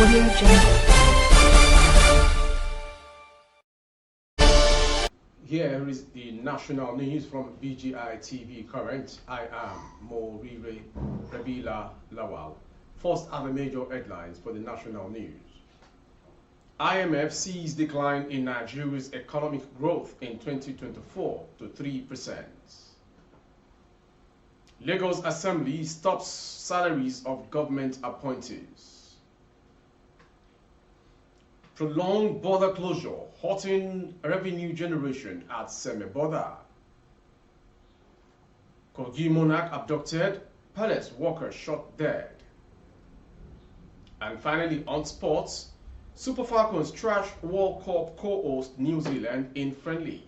Audio Jungle. Here is the national news from BGI TV Current. I am Morire Rabila Lawal. First are the major headlines for the national news. IMF sees decline in Nigeria's economic growth in 2024 to 3%. Lagos Assembly stops salaries of government appointees. Prolonged border closure hurting revenue generation at Seme border. Kogi monarch abducted, palace worker shot dead. And finally, on sports, Super Falcons trash World Cup co-host New Zealand in friendly.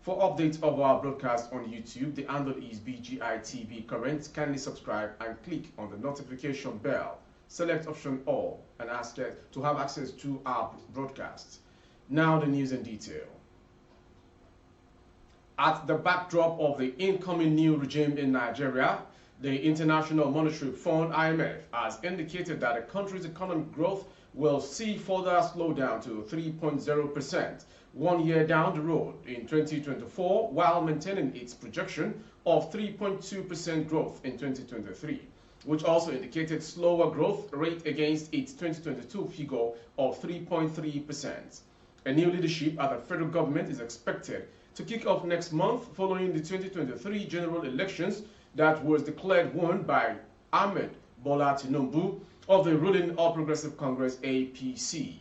For updates of our broadcast on YouTube, the handle is BGI TV Current. Kindly subscribe and click on the notification bell. Select option all and ask to have access to our broadcasts. Now the news in detail. At the backdrop of the incoming new regime in Nigeria, the International Monetary Fund (IMF) has indicated that the country's economic growth will see further slowdown to 3.0% 1 year down the road in 2024, while maintaining its projection of 3.2% growth in 2023. Which also indicated slower growth rate against its 2022 figure of 3.3%. A new leadership at the federal government is expected to kick off next month following the 2023 general elections that was declared won by Ahmed Bola Tinubu of the ruling All Progressive Congress APC.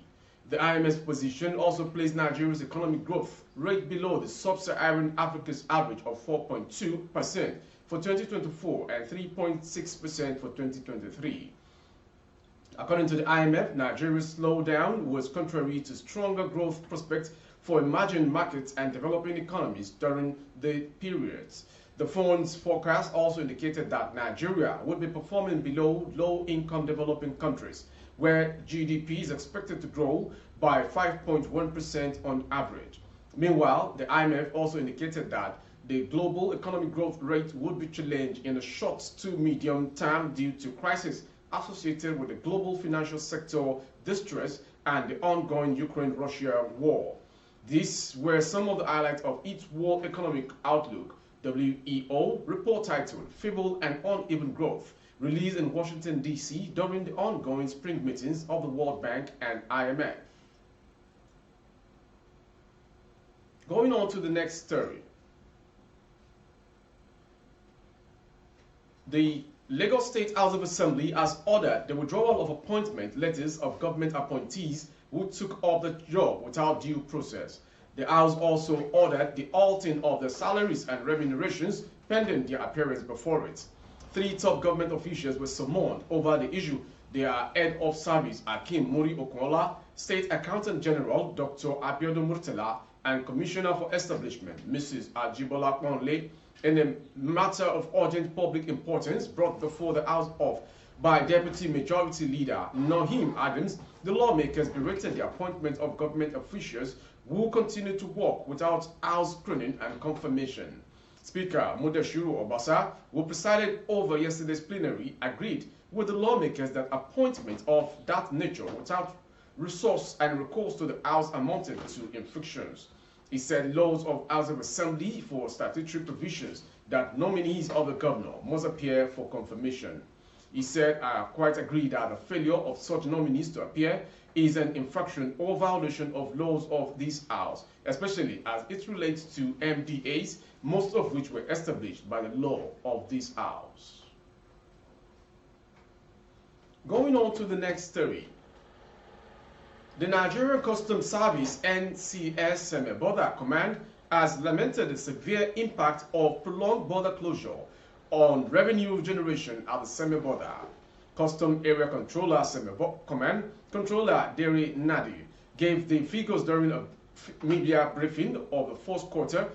The IMF's position also placed Nigeria's economic growth rate below the sub-Saharan Africa's average of 4.2% for 2024 and 3.6% for 2023. According to the IMF, Nigeria's slowdown was contrary to stronger growth prospects for emerging markets and developing economies during the periods. The fund's forecast also indicated that Nigeria would be performing below low-income developing countries, where GDP is expected to grow by 5.1% on average. Meanwhile, the IMF also indicated that the global economic growth rate would be challenged in the short to medium term due to crises associated with the global financial sector distress and the ongoing Ukraine-Russia war. These were some of the highlights of its World Economic Outlook (WEO) report titled Feeble and Uneven Growth, released in Washington, D.C. during the ongoing spring meetings of the World Bank and IMF. Going on to the next story. The Lagos State House of Assembly has ordered the withdrawal of appointment letters of government appointees who took up the job without due process. The House also ordered the halting of the salaries and remunerations pending their appearance before it. 3 top government officials were summoned over the issue. They are Head of Service Akim Muri Okunola, State Accountant General Dr. Abiodun Murtala, and Commissioner for Establishment Mrs. Ajibola Kwanle, in a matter of urgent public importance brought before the House by Deputy Majority Leader Naheem Adams. The lawmakers berated the appointment of government officials who continue to work without House screening and confirmation. Speaker Mudashiru Obasa, who presided over yesterday's plenary, agreed with the lawmakers that appointment of that nature without resource and recourse to the House amounted to infractions. He said laws of House of Assembly for statutory provisions that nominees of the governor must appear for confirmation. He said, I quite agree that the failure of such nominees to appear is an infraction or violation of laws of this House, especially as it relates to MDAs, most of which were established by the law of this House. Going on to the next story. The Nigerian Customs Service NCS Seme Border Command has lamented the severe impact of prolonged border closure on revenue generation at the Seme border. Custom Area Controller Seme Command Controller Dere Nadi gave the figures during a media briefing of the first quarter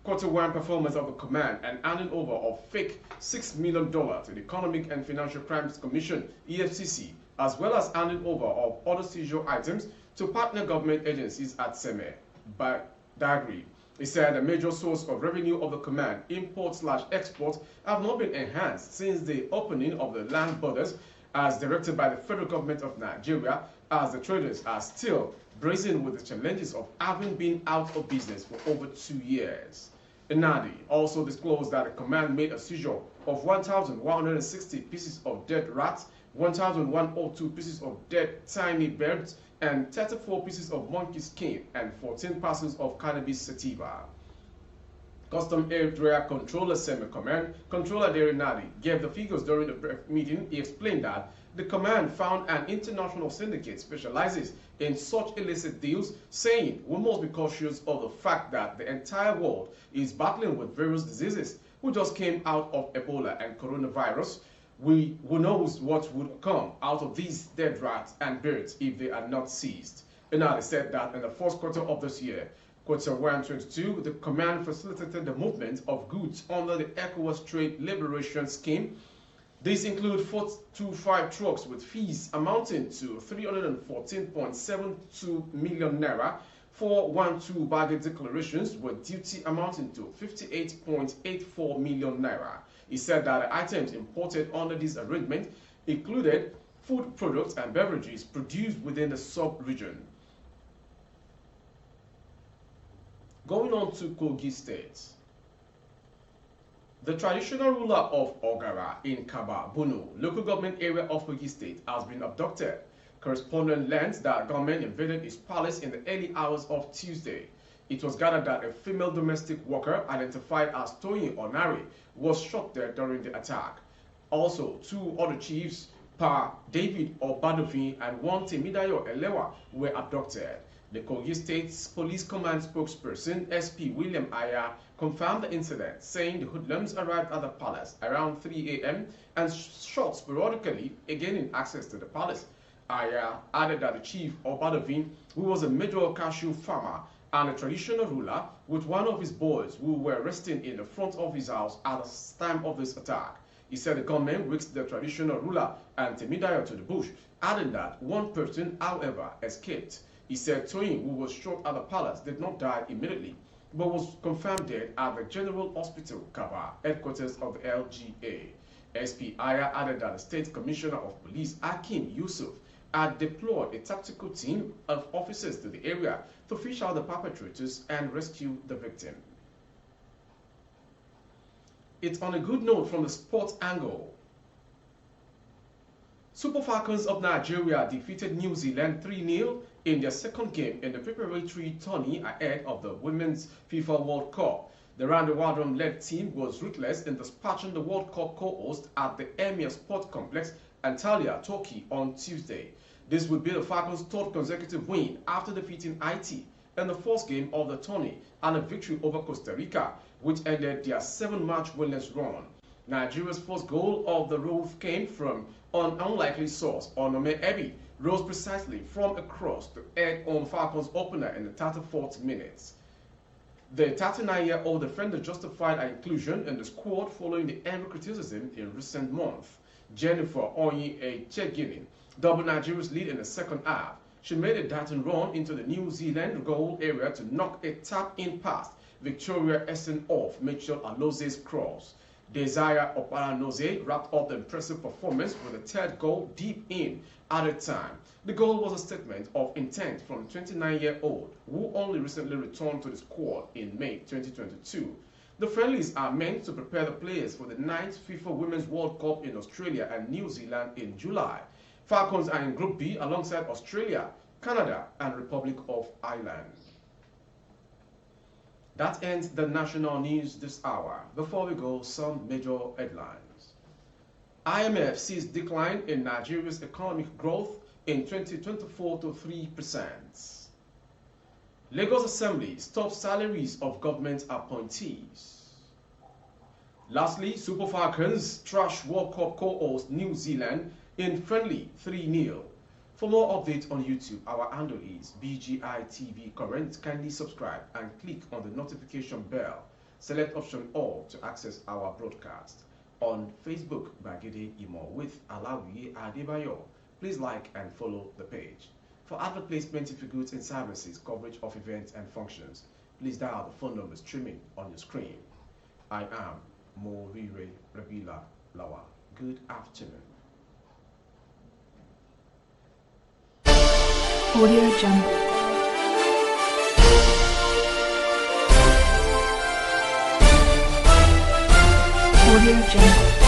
one performance of the command and handing over of fake $6 million to the Economic and Financial Crimes Commission (EFCC), as well as handing over of other seizure items to partner government agencies at Seme by Dagri. He said a major source of revenue of the command, import/export, have not been enhanced since the opening of the land borders as directed by the federal government of Nigeria, as the traders are still bracing with the challenges of having been out of business for over 2 years. Enadi also disclosed that the command made a seizure of 1,160 pieces of dead rats, 1,102 pieces of dead tiny birds, and 34 pieces of monkey skin and 14 parcels of cannabis sativa. Custom Area Controller Semi-Command Controller Derry Nadi gave the figures during the meeting. He explained that the command found an international syndicate specializes in such illicit deals, saying we must be cautious of the fact that the entire world is battling with various diseases. We just came out of Ebola and coronavirus. Who knows what would come out of these dead rats and birds if they are not seized. Enadi said that in the first quarter of this year, Quarter 122, the command facilitated the movement of goods under the ECOWAS Trade Liberation Scheme. These include 425 trucks with fees amounting to 314.72 million naira, 412 baggage declarations with duty amounting to 58.84 million naira. He said that the items imported under this arrangement included food products and beverages produced within the sub-region. Going on to Kogi State. The traditional ruler of Ogara in Kaba, Bunu, local government area of Kogi State, has been abducted. Correspondent learns that government invaded his palace in the early hours of Tuesday. It was gathered that a female domestic worker identified as Toyin Onari was shot dead during the attack. Also, 2 other chiefs, Pa David Obadovin and one Temidayo Elewa, were abducted. The Kogi State Police Command spokesperson, SP William Aya, confirmed the incident, saying the hoodlums arrived at the palace around 3 a.m. and shot sporadically, gaining access to the palace. Aya added that the chief, Obadovin, who was a major cashew farmer and a traditional ruler, with one of his boys who were resting in the front of his house at the time of this attack. He said the gunmen whisked the traditional ruler and Temidayo to the bush, adding that one person, however, escaped. He said Toyin, who was shot at the palace, did not die immediately, but was confirmed dead at the General Hospital, Kaba, headquarters of the LGA. SP Aya added that the State Commissioner of Police, Akim Yusuf, had deployed a tactical team of officers to the area to fish out the perpetrators and rescue the victim. It's on a good note from the sports angle. Super Falcons of Nigeria defeated New Zealand 3-0 in their second game in the preparatory tourney ahead of the Women's FIFA World Cup. The Randy Wardrum-led team was ruthless in dispatching the World Cup co-host at the Emir Sport Complex, Antalya, Turkey on Tuesday. This would be the Falcons' 3rd consecutive win after defeating Haiti in the first game of the tourney and a victory over Costa Rica, which ended their 7-match winless run. Nigeria's first goal of the Wolf came from an unlikely source. Onome Ebi rose precisely from a cross to head on Falcons opener in the 34th minute. The 39-year-old defender justified her inclusion in the squad following the heavy criticism in recent months. Jennifer Onyi-Echegini doubled Nigeria's lead in the second half. She made a darting run into the New Zealand goal area to knock a tap-in past Victoria Essen off Mitchell Aloze's cross. Desire Oparanoze wrapped up the impressive performance with a 3rd goal deep in at the time. The goal was a statement of intent from the 29-year-old, who only recently returned to the squad in May 2022. The friendlies are meant to prepare the players for the 9th FIFA Women's World Cup in Australia and New Zealand in July. Falcons are in Group B alongside Australia, Canada, and Republic of Ireland. That ends the national news this hour. Before we go, some major headlines. IMF sees decline in Nigeria's economic growth in 2024 to 3%. Lagos Assembly stops salaries of government appointees. Lastly, Super Falcons trash World Cup co-host New Zealand in friendly 3-0. For more updates on YouTube, our handle is BGI TV Current. Kindly subscribe and click on the notification bell. Select option all to access our broadcast. On Facebook, Bagede Imo with Alawiye Adebayo. Please like and follow the page. For advert placement for goods and services, coverage of events and functions, please dial the phone number streaming on your screen. I am Morire Rabila Lawa. Good afternoon. Audio Jungle. Audio Jungle.